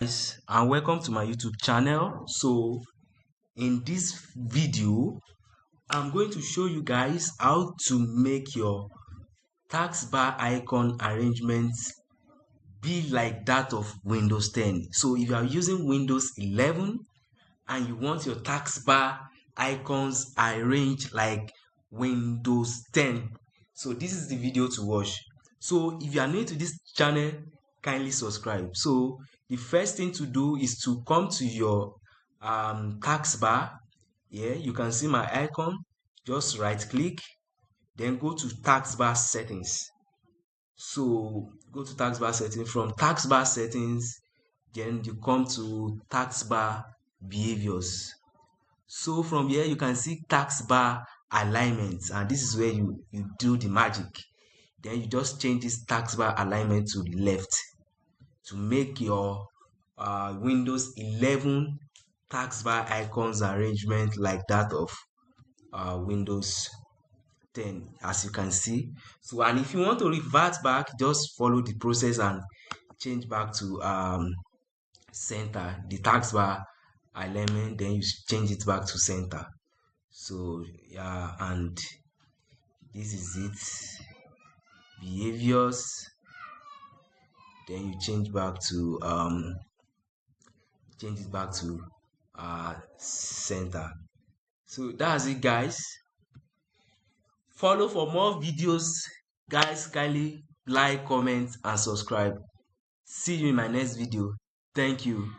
Guys, and welcome to my YouTube channel. So in this video I'm going to show you guys how to make your taskbar icon arrangements be like that of Windows 10. So if you are using Windows 11 and you want your taskbar icons arranged like Windows 10, so this is the video to watch. So if you are new to this channel, kindly subscribe. So the first thing to do is to come to your taskbar. Yeah, you can see my icon. Just right click, then go to taskbar settings. So go to taskbar settings. From taskbar settings, then you come to taskbar behaviors. So from here you can see taskbar alignment, and this is where you do the magic. Then you just change this taskbar alignment to left to make your Windows 11 taskbar icons arrangement like that of Windows 10, as you can see. So, and if you want to revert back, just follow the process and change back to center, the taskbar alignment, then you change it back to center. So yeah, and this is it. Behaviors, then you change it back to center. So that's it, guys. Follow for more videos, guys. Kindly like, comment and subscribe. See you in my next video. Thank you.